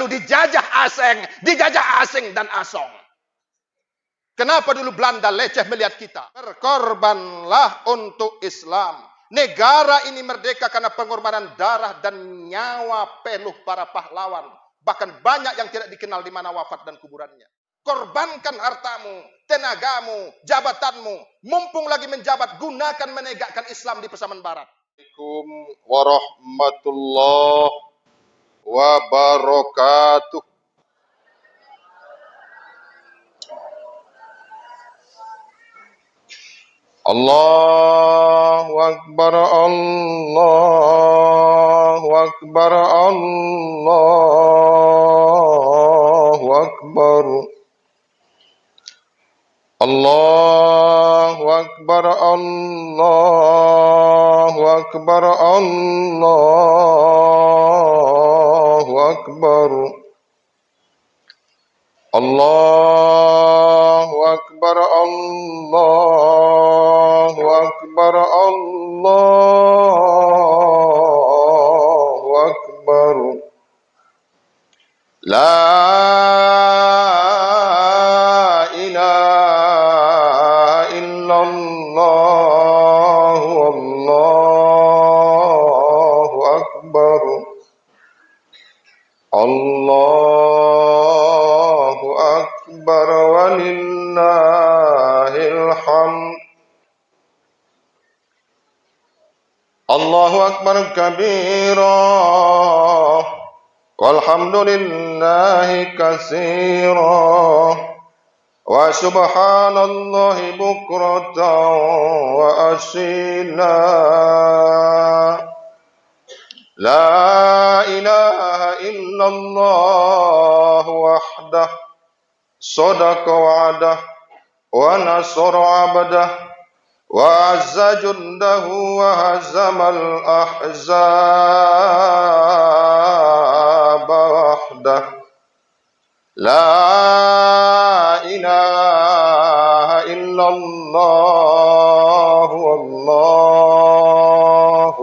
dijajah asing dan asong. Kenapa dulu Belanda leceh melihat kita? Berkorbanlah untuk Islam. Negara ini merdeka karena pengorbanan darah dan nyawa peluh para pahlawan. Bahkan banyak yang tidak dikenal di mana wafat dan kuburannya. Korbankan hartamu, tenagamu, jabatanmu. Mumpung lagi menjabat, gunakan menegakkan Islam di Pasaman Barat. Assalamualaikum warahmatullahi wabarakatuh. Allahu Akbar, Allahu Akbar, Allahu Akbar. Allahu Akbar, Allahu Akbar, Allahu Akbar. Allahu Akbar, Allahu Akbar, Allahu Akbar. La ilaha illallah, Allahu Akbar. Allahu Akbar walillahil hamd. Allahu Akbar kabira walhamdulillahi katsira wa subhanallahi bukratan wa asila. La ilaha illallah wahdah sadaqa wa'adah wa nasara abdah wa azza jundahu wa hazamal ahzaba wahdah. La ilaha illallah wallahu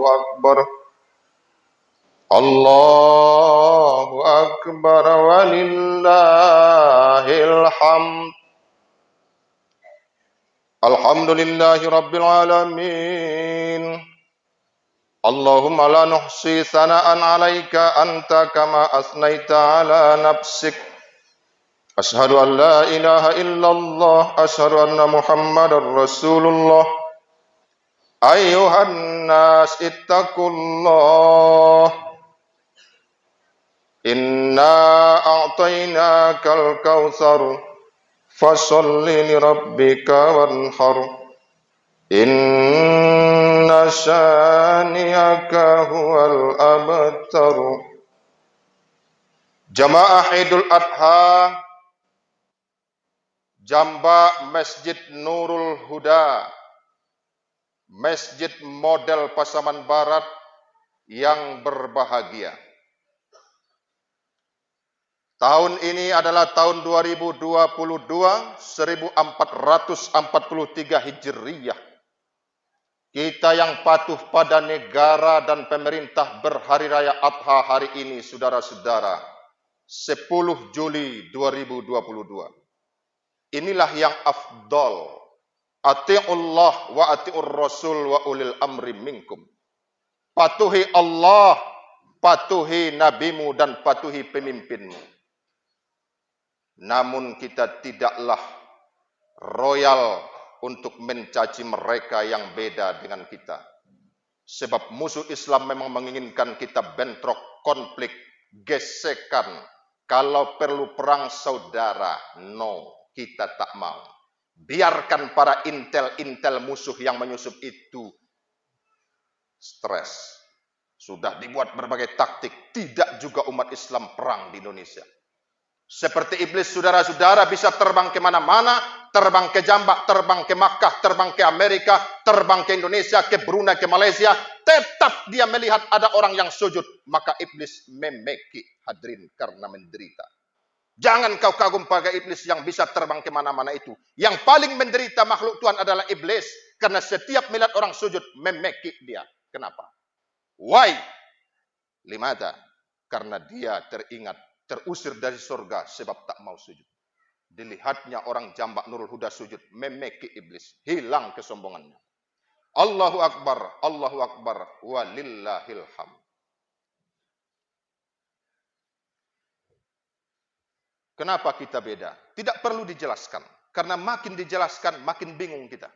akbar. Allahu Akbar walillahil hamd. Alhamdulillahi rabbil alamin. Allahumma la nuhsi thana'an 'alaika anta kama asnaita 'ala nafsik. Ashhadu an la ilaha illallah, ashhadu anna Muhammadar Rasulullah. Ayyuhan nas ittaqullah. Inna a'tainakal kautsar fasholli li rabbika wanhar. Inna syani'aka huwal abtar. Jamaah Idul Adha Jamba Masjid Nurul Huda, masjid model Pasaman Barat yang berbahagia. Tahun ini adalah tahun 2022, 1443 Hijriyah. Kita yang patuh pada negara dan pemerintah berhari raya Adha hari ini, saudara-saudara, 10 Juli 2022. Inilah yang afdal. Ati'ullah wa ati'ur rasul wa ulil amri minkum. Patuhi Allah, patuhi nabimu dan patuhi pemimpinmu. Namun kita tidaklah royal untuk mencaci mereka yang beda dengan kita. Sebab musuh Islam memang menginginkan kita bentrok, konflik, gesekan. Kalau perlu perang saudara, no, kita tak mau. Biarkan para intel-intel musuh yang menyusup itu stres. Sudah dibuat berbagai taktik, tidak juga umat Islam perang di Indonesia. Seperti iblis, saudara-saudara bisa terbang kemana-mana, terbang ke Jambak, terbang ke Makkah, terbang ke Amerika, terbang ke Indonesia, ke Brunei, ke Malaysia. Tetap dia melihat ada orang yang sujud, maka iblis memeki hadirin karena menderita. Jangan kau kagum pada iblis yang bisa terbang kemana-mana itu. Yang paling menderita makhluk Tuhan adalah iblis. Karena setiap melihat orang sujud, memeki dia. Kenapa? Why? Limada? Karena dia teringat terusir dari surga sebab tak mau sujud. Dilihatnya orang Jambak Nurul Huda sujud, memeki iblis, hilang kesombongannya. Allahu Akbar, walillahil hamd. Kenapa kita beda? Tidak perlu dijelaskan. Karena makin dijelaskan, makin bingung kita.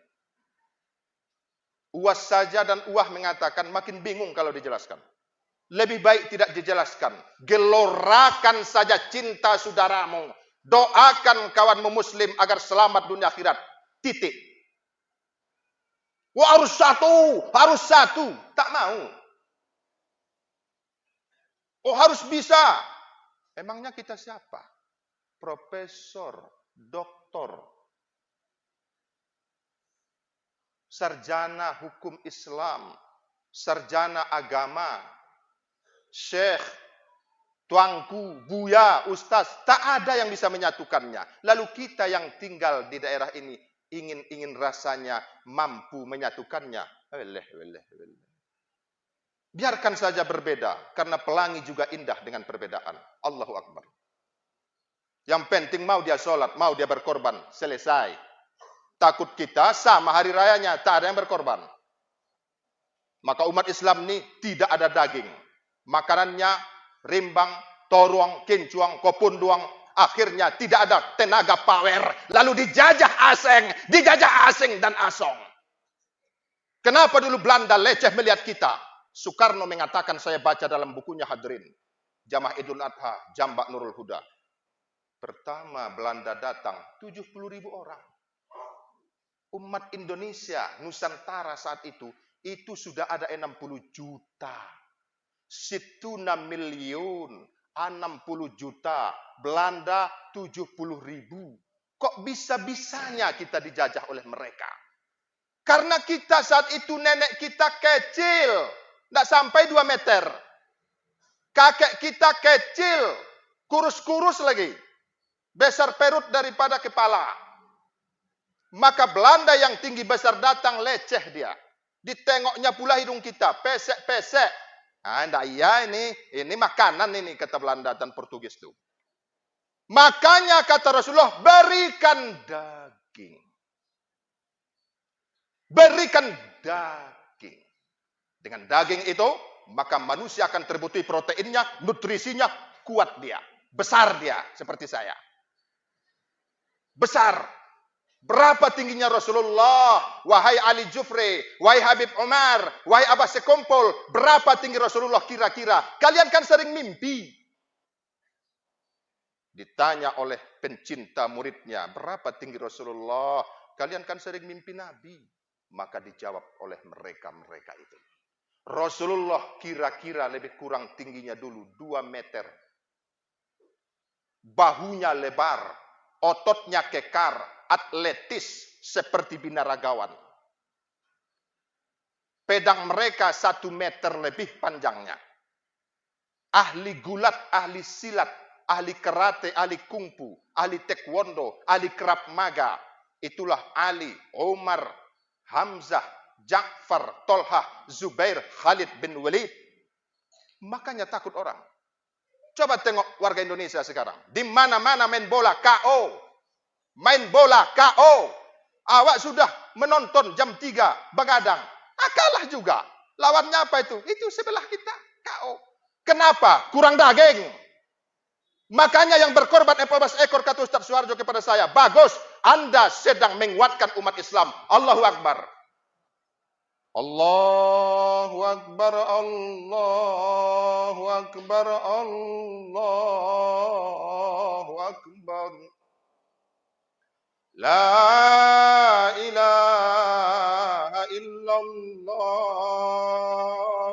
Uas saja dan Uwah mengatakan makin bingung kalau dijelaskan. Lebih baik tidak dijelaskan. Gelorakan saja cinta saudaramu. Doakan kawanmu muslim agar selamat dunia akhirat. Titik. Wah, harus satu. Tak mau. Oh, harus bisa. Emangnya kita siapa? Profesor, doktor, sarjana hukum Islam, sarjana agama, syekh, tuanku, buya, ustaz, tak ada yang bisa menyatukannya. Lalu kita yang tinggal di daerah ini ingin rasanya mampu menyatukannya. Biarkan saja berbeda, karena pelangi juga indah dengan perbedaan. Allahu Akbar. Yang penting mau dia sholat, mau dia berkorban, selesai. Takut kita sama hari rayanya, tak ada yang berkorban. Maka umat Islam ini tidak ada daging. Makanannya rimbang, toruang, kincuang, kopunduang. Akhirnya tidak ada tenaga power. Lalu dijajah asing dan asong. Kenapa dulu Belanda leceh melihat kita? Soekarno mengatakan, saya baca dalam bukunya Hadirin, Jamaah Idul Adha, Jambak Nurul Huda. Pertama Belanda datang 70.000 orang. Umat Indonesia, Nusantara saat itu sudah ada 60 juta. Situna miliun, 60 juta. Belanda 70.000. Kok bisa-bisanya kita dijajah oleh mereka? Karena kita saat itu nenek kita kecil. Tidak sampai 2 meter. Kakek kita kecil. Kurus-kurus lagi. Besar perut daripada kepala. Maka Belanda yang tinggi besar datang, leceh dia. Ditengoknya pula hidung kita, pesek-pesek. Enggak, iya ini makanan ini, kata Belanda dan Portugis itu. Makanya kata Rasulullah, berikan daging. Berikan daging. Dengan daging itu, maka manusia akan terbutuhi proteinnya, nutrisinya, kuat dia. Besar dia, seperti saya. Besar. Berapa tingginya Rasulullah? Wahai Ali Jufri, wahai Habib Umar, wahai Abbas Sekumpul, berapa tinggi Rasulullah kira-kira? Kalian kan sering mimpi. Ditanya oleh pencinta muridnya, berapa tinggi Rasulullah? Kalian kan sering mimpi Nabi. Maka dijawab oleh mereka itu. Rasulullah kira-kira lebih kurang tingginya dulu 2 meter. Bahunya lebar, ototnya kekar, atletis seperti binaragawan. Pedang mereka 1 meter lebih panjangnya. Ahli gulat, ahli silat, ahli karate, ahli kungfu, ahli taekwondo, ahli krav maga. Itulah Ali, Umar, Hamzah, Ja'far, Tolhah, Zubair, Khalid bin Walid. Makanya takut orang. Coba tengok warga Indonesia sekarang. Di mana-mana main bola KO. Main bola KO. Awak sudah menonton jam 3 begadang. Kalah juga. Lawannya apa itu? Itu sebelah kita. KO. Kenapa? Kurang daging. Makanya yang berkorban 14 ekor kata Ustaz Suharjo kepada saya. Bagus. Anda sedang menguatkan umat Islam. Allahu Akbar. Allahu Akbar. Allahu Akbar. Allahu Akbar. La ilaha illallah.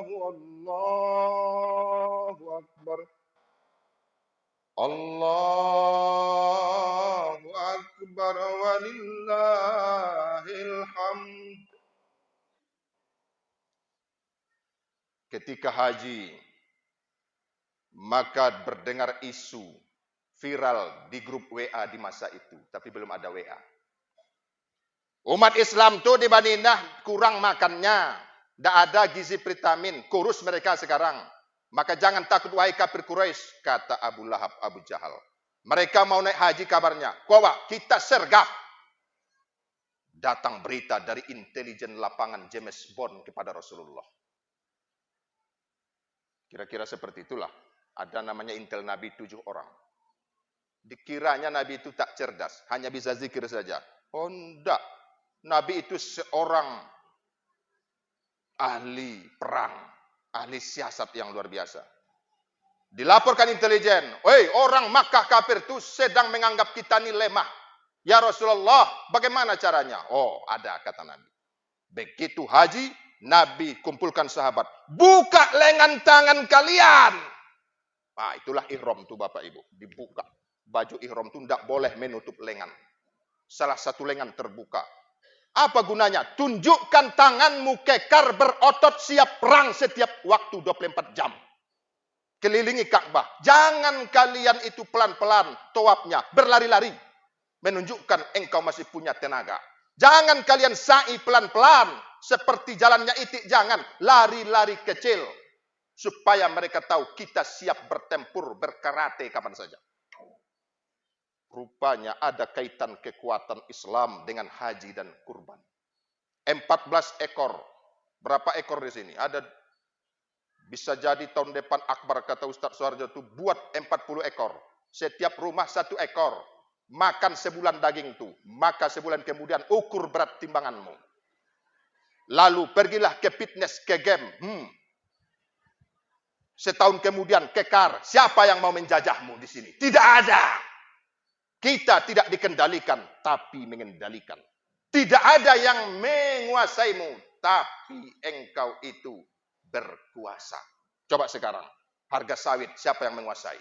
Allahu Akbar. Allahu Akbar walillahil hamd. Ketika haji, maka berdengar isu viral di grup WA di masa itu, tapi belum ada WA. Umat Islam tuh di Madinah kurang makannya, tidak ada gizi vitamin, kurus mereka sekarang. Maka jangan takut wahai kafir Quraisy, kata Abu Lahab, Abu Jahal. Mereka mau naik haji kabarnya. Kowa, kita sergap. Datang berita dari intelijen lapangan James Bond kepada Rasulullah. Kira-kira seperti itulah. Ada namanya intel Nabi 7 orang. Dikiranya Nabi itu tak cerdas. Hanya bisa zikir saja. Oh enggak. Nabi itu seorang ahli perang. Ahli siasat yang luar biasa. Dilaporkan intelijen. Woi, orang Makkah kafir itu sedang menganggap kita ini lemah. Ya Rasulullah, bagaimana caranya? Oh, ada kata Nabi. Begitu haji, Nabi kumpulkan sahabat. Buka lengan tangan kalian. Nah, itulah ihram tuh Bapak Ibu. Dibuka. Baju ihram itu tidak boleh menutup lengan. Salah satu lengan terbuka. Apa gunanya? Tunjukkan tanganmu kekar berotot siap perang setiap waktu 24 jam. Kelilingi Ka'bah. Jangan kalian itu pelan-pelan tawafnya, berlari-lari. Menunjukkan engkau masih punya tenaga. Jangan kalian sa'i pelan-pelan. Seperti jalannya itik, jangan. Lari-lari kecil. Supaya mereka tahu kita siap bertempur, berkarate kapan saja. Rupanya ada kaitan kekuatan Islam dengan haji dan kurban. 14 ekor. Berapa ekor di sini? Ada. Bisa jadi tahun depan Akbar, kata Ustadz Suharjo itu buat 40 ekor. Setiap rumah 1 ekor. Makan sebulan daging itu. Maka sebulan kemudian ukur berat timbanganmu. Lalu pergilah ke fitness, ke game. Setahun kemudian kekar. Siapa yang mau menjajahmu di sini? Tidak ada. Kita tidak dikendalikan, tapi mengendalikan. Tidak ada yang menguasaimu, tapi engkau itu berkuasa. Coba sekarang, harga sawit siapa yang menguasai?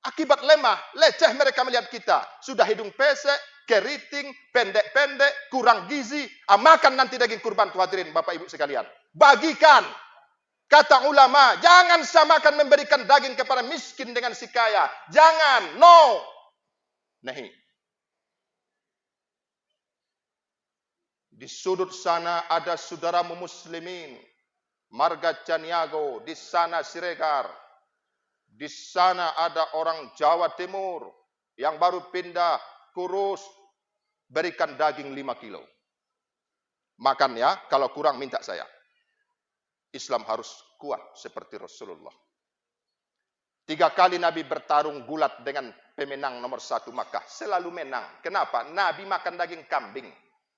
Akibat lemah, leceh mereka melihat kita. Sudah hidung pesek, keriting, pendek-pendek, kurang gizi. Makan nanti daging kurban, tuh hadirin Bapak Ibu sekalian. Bagikan. Kata ulama, jangan samakan memberikan daging kepada miskin dengan si kaya. Jangan, no. Nahi. Di sudut sana ada saudaramu muslimin. Marga Caniago, di sana Siregar. Di sana ada orang Jawa Timur yang baru pindah, kurus, berikan daging 5 kilo. Makan ya, kalau kurang minta saya. Islam harus kuat seperti Rasulullah. 3 kali Nabi bertarung gulat dengan pemenang nomor 1 Makkah. Selalu menang. Kenapa? Nabi makan daging kambing.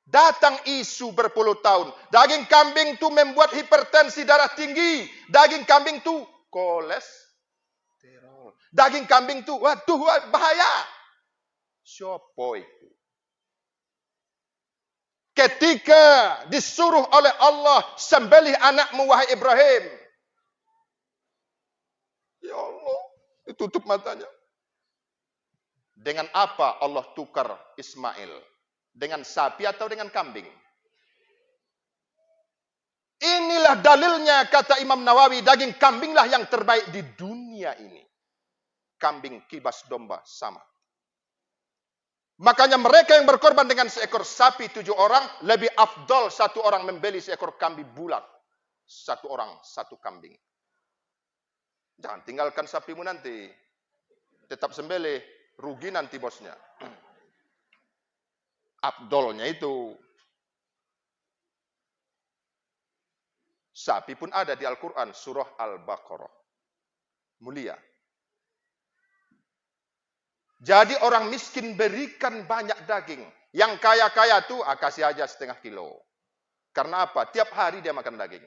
Datang isu berpuluh tahun. Daging kambing itu membuat hipertensi darah tinggi. Daging kambing itu kolesterol. Daging kambing itu, waduh, bahaya. Siapa itu? Ketika disuruh oleh Allah, sembelih anakmu wahai Ibrahim. Ya Allah, ditutup matanya. Dengan apa Allah tukar Ismail? Dengan sapi atau dengan kambing? Inilah dalilnya, kata Imam Nawawi, daging kambinglah yang terbaik di dunia ini. Kambing kibas domba sama. Makanya mereka yang berkorban dengan seekor sapi 7 orang, lebih afdol 1 orang membeli seekor kambing bulat. 1 orang 1 kambing. Jangan tinggalkan sapimu nanti. Tetap sembelih, rugi nanti bosnya. Afdolnya itu. Sapi pun ada di Al-Quran, surah Al-Baqarah. Mulia. Jadi orang miskin berikan banyak daging. Yang kaya-kaya tuh kasih aja 0,5 kilo. Karena apa? Tiap hari dia makan daging.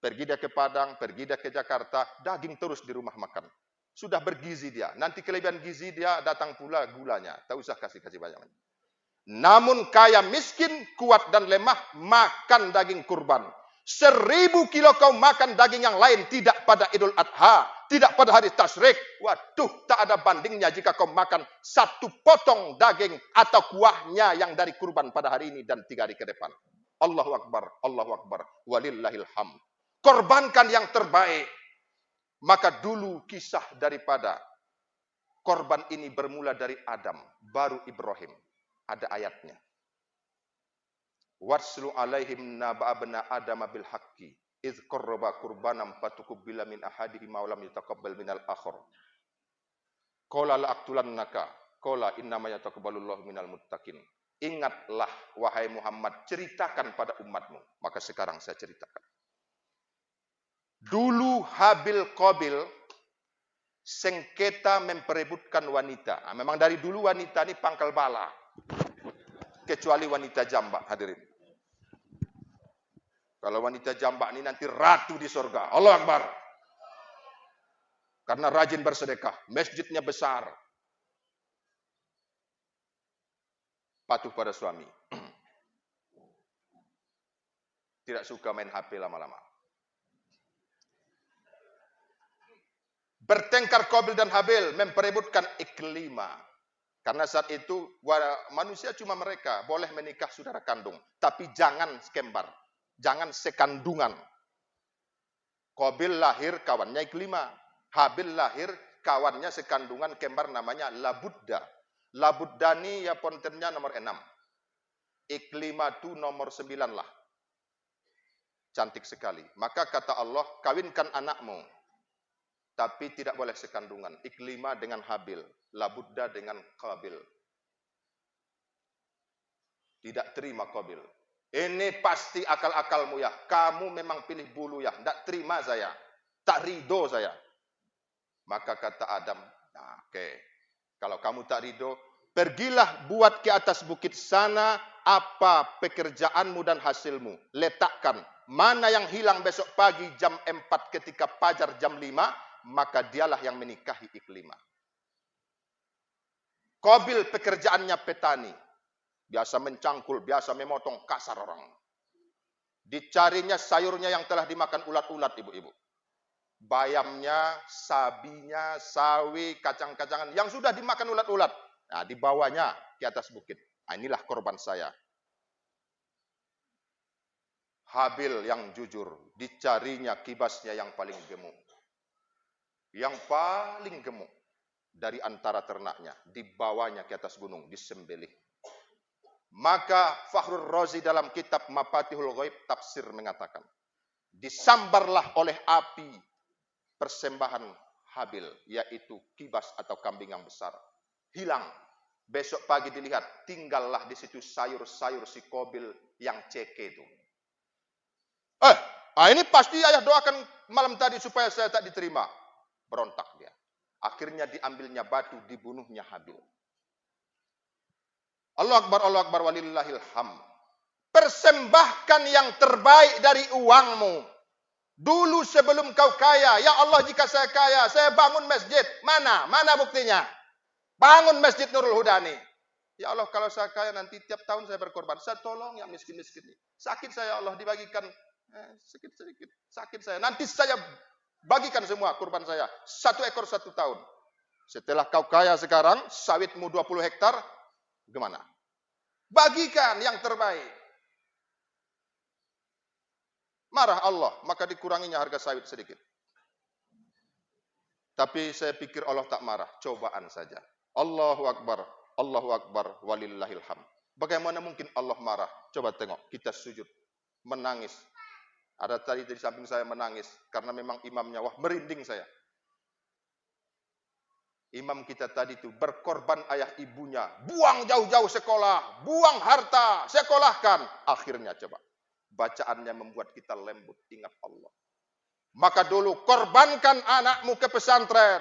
Pergi dia ke Padang, pergi dia ke Jakarta, daging terus di rumah makan. Sudah bergizi dia. Nanti kelebihan gizi dia datang pula gulanya. Tak usah kasih banyak. Namun kaya miskin, kuat dan lemah, makan daging kurban. 1000 kilo kau makan daging yang lain, tidak pada Idul Adha, tidak pada hari Tasyrik. Waduh, tak ada bandingnya jika kau makan 1 potong daging atau kuahnya yang dari kurban pada hari ini dan 3 hari ke depan. Allahu Akbar, Allahu Akbar, walillahil hamd. Korbankan yang terbaik. Maka dulu kisah daripada korban ini bermula dari Adam, baru Ibrahim. Ada ayatnya. Warslu alaihim naba'abna Adam bil haqqi idz qarraba qurbanan fatuqbila min ahadihima wa lam yataqabbal minal akhar. Qala la aqtulannaka. Qala innama yataqabbalullahu minal muttaqin. Ingatlah wahai Muhammad, ceritakan pada umatmu. Maka sekarang saya ceritakan. Dulu Habil Qabil sengketa memperebutkan wanita. Nah, memang dari dulu wanita ini pangkal bala. Kecuali wanita jambak, hadirin. Kalau wanita jambak ini nanti ratu di surga. Allah Akbar. Karena rajin bersedekah. Masjidnya besar. Patuh pada suami. Tidak suka main HP lama-lama. Bertengkar Qabil dan Habil memperebutkan iklima. Karena saat itu manusia cuma mereka boleh menikah saudara kandung. Tapi jangan sekembar. Jangan sekandungan. Qabil lahir kawannya iklima. Habil lahir kawannya sekandungan kembar namanya Labudda. Labudda ini ya pontennya nomor 6. Iklima itu nomor 9 lah. Cantik sekali. Maka kata Allah, kawinkan anakmu. Tapi tidak boleh sekandungan. Iklima dengan Habil. Labudda dengan Qabil. Tidak terima Qabil. Ini pasti akal-akalmu ya. Kamu memang pilih bulu ya. Tidak terima saya. Tak ridho saya. Maka kata Adam, nah, oke. Kalau kamu tak ridho, pergilah buat ke atas bukit sana apa pekerjaanmu dan hasilmu. Letakkan. Mana yang hilang besok pagi jam 4 ketika fajar jam 5, maka dialah yang menikahi iklima. Qabil pekerjaannya petani. Biasa mencangkul, biasa memotong, kasar orang. Dicarinya sayurnya yang telah dimakan ulat-ulat, ibu-ibu. Bayamnya, sabinya, sawi, kacang-kacangan yang sudah dimakan ulat-ulat. Nah, dibawanya ke atas bukit. Nah, inilah korban saya. Habil yang jujur, dicarinya kibasnya yang paling gemuk. Yang paling gemuk dari antara ternaknya, dibawanya ke atas gunung, disembelih. Maka Fakhrul Razi dalam kitab Mafatihul Ghaib tafsir mengatakan, disambarlah oleh api persembahan Habil, yaitu kibas atau kambing yang besar. Hilang. Besok pagi dilihat, tinggallah di situ sayur-sayur si Qabil yang ceke itu. Ini pasti ayah doakan malam tadi supaya saya tak diterima. Berontak dia. Akhirnya diambilnya batu, dibunuhnya Habil. Allah Akbar, walillahil hamd. Persembahkan yang terbaik dari uangmu. Dulu sebelum kau kaya, ya Allah jika saya kaya, saya bangun masjid. Mana? Mana buktinya? Bangun masjid Nurul Huda nih. Ya Allah kalau saya kaya nanti tiap tahun saya berkorban. Saya tolong yang miskin-miskin ini. Sakit saya Allah dibagikan. Sedikit-sedikit. Sakit saya. Nanti saya bagikan semua kurban saya. 1 ekor 1 tahun. Setelah kau kaya sekarang, sawitmu 20 hektar, gimana? Bagikan yang terbaik. Marah Allah, maka dikuranginya harga sawit sedikit. Tapi saya pikir Allah tak marah, cobaan saja. Allahu Akbar, walillahil hamd. Bagaimana mungkin Allah marah? Coba tengok, kita sujud, menangis. Ada tadi di samping saya menangis, karena memang imamnya, wah merinding saya. Imam kita tadi itu berkorban ayah ibunya, buang jauh-jauh sekolah, buang harta, sekolahkan. Akhirnya coba. Bacaannya membuat kita lembut, ingat Allah. Maka dulu korbankan anakmu ke pesantren.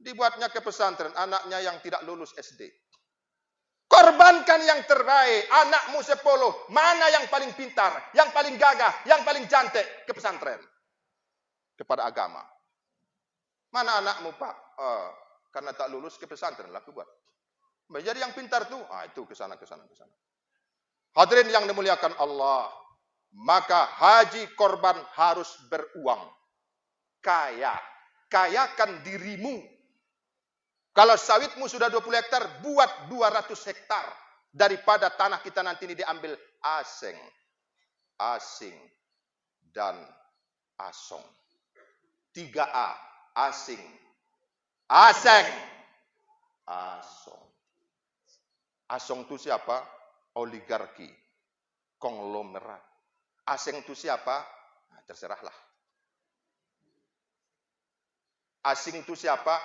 Dibuatnya ke pesantren, anaknya yang tidak lulus SD. Korbankan yang terbaik, anakmu 10. Mana yang paling pintar, yang paling gagah, yang paling cantik ke pesantren. Kepada agama. Mana anakmu Pak? Karena tak lulus ke pesantren lah aku buat. Menjadi yang pintar tuh, itu ke sana. Hadirin yang dimuliakan Allah. Maka haji korban harus beruang. Kayakan dirimu. Kalau sawitmu sudah 20 hektar, buat 200 hektar. Daripada tanah kita nanti ini diambil asing dan asong. 3A, asing, aseng, asong. Asong itu siapa? Oligarki, konglomerat. Asing itu siapa? Nah, terserahlah. Asing itu siapa?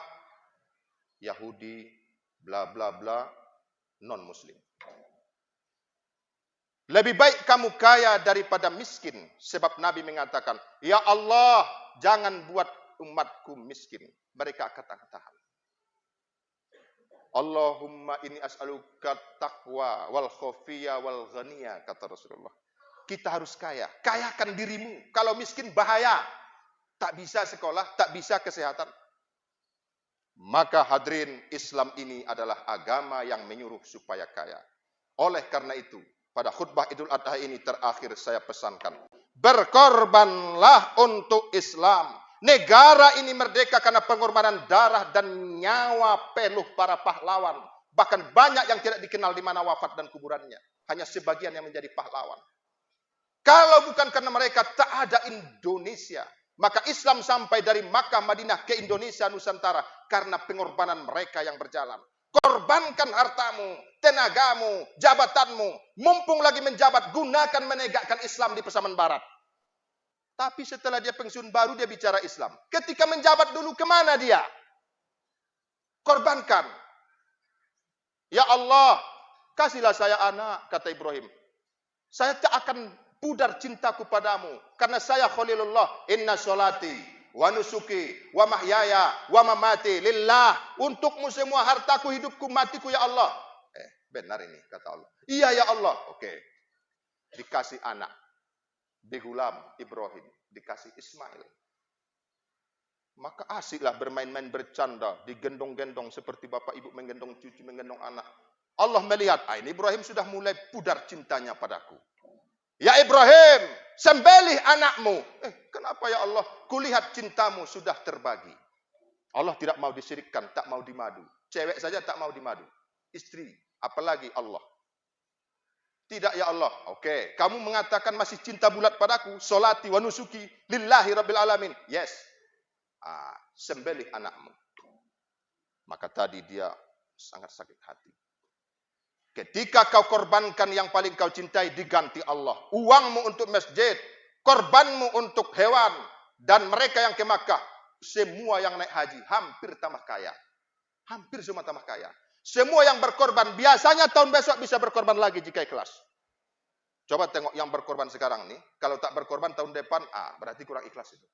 Yahudi, bla bla bla, non-muslim. Lebih baik kamu kaya daripada miskin. Sebab Nabi mengatakan, ya Allah, jangan buat umatku miskin. Mereka akan tahan. Allahumma inni as'aluka taqwa wal khafiyya wal ghaniyya, kata Rasulullah. Kita harus kaya. Kayakan dirimu. Kalau miskin bahaya. Tak bisa sekolah, tak bisa kesehatan. Maka hadirin, Islam ini adalah agama yang menyuruh supaya kaya. Oleh karena itu, pada khutbah Idul Adha ini terakhir saya pesankan, berkorbanlah untuk Islam. Negara ini merdeka karena pengorbanan darah dan nyawa penuh para pahlawan. Bahkan banyak yang tidak dikenal di mana wafat dan kuburannya. Hanya sebagian yang menjadi pahlawan. Kalau bukan karena mereka, tak ada Indonesia. Maka Islam sampai dari Makkah, Madinah ke Indonesia, Nusantara. Karena pengorbanan mereka yang berjalan. Korbankan hartamu, tenagamu, jabatanmu. Mumpung lagi menjabat, gunakan menegakkan Islam di Pasaman Barat. Tapi setelah dia pensiun baru dia bicara Islam. Ketika menjabat dulu kemana dia? Korbankan. Ya Allah, kasihlah saya anak, kata Ibrahim. Saya tak akan pudar cintaku padamu. Karena saya Khalilullah. Inna sholati wa nusuki wa mahyaya wa mamati lillah. Untukmu semua hartaku, hidupku, matiku ya Allah. Benar ini kata Allah. Iya ya Allah. Oke. Dikasih anak. Bigulam Ibrahim. Dikasih Ismail. Maka asiklah bermain-main bercanda. Digendong-gendong seperti bapak ibu menggendong cucu, menggendong anak. Allah melihat. Ini Ibrahim sudah mulai pudar cintanya padaku. Ya Ibrahim, sembelih anakmu. Kenapa ya Allah? Kulihat cintamu sudah terbagi. Allah tidak mau disirikkan, tak mau dimadu. Cewek saja tak mau dimadu. Istri, apalagi Allah. Tidak ya Allah. Oke, kamu mengatakan masih cinta bulat padaku. Solati wa nusuki lillahi rabbil alamin. Yes. Sembelih anakmu. Maka tadi dia sangat sakit hati. Ketika kau korbankan yang paling kau cintai, diganti Allah. Uangmu untuk masjid, korbanmu untuk hewan, dan mereka yang ke Makkah, semua yang naik haji, hampir tambah kaya. Hampir semua tambah kaya. Semua yang berkorban, biasanya tahun besok bisa berkorban lagi jika ikhlas. Coba tengok yang berkorban sekarang nih, kalau tak berkorban tahun depan, berarti kurang ikhlas itu.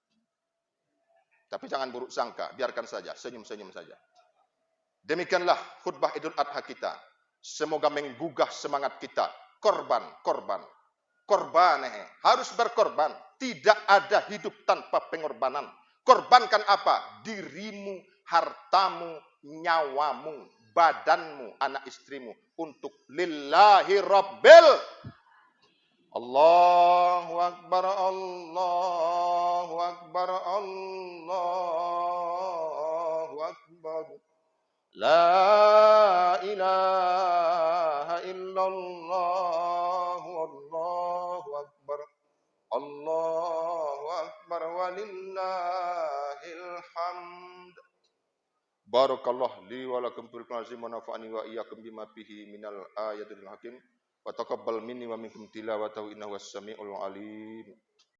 Tapi jangan buruk sangka, biarkan saja, senyum-senyum saja. Demikianlah khutbah Idul Adha kita. Semoga menggugah semangat kita. Korban. Harus berkorban. Tidak ada hidup tanpa pengorbanan. Korbankan apa? Dirimu, hartamu, nyawamu, badanmu, anak istrimu. Untuk lillahi rabbil. Allahu Akbar, Allahu Akbar, Allahu Akbar. La ilaha illallah, Allahu Akbar, Allahu Akbar, walillahil hamd. Barakallah li wa lakum fil Qur'an wa nafa'ani wa iyyakum bima fihi minal ayatil hakim wa taqabbal minni wa minkum tilawatahu innahu was-sami'ul alim.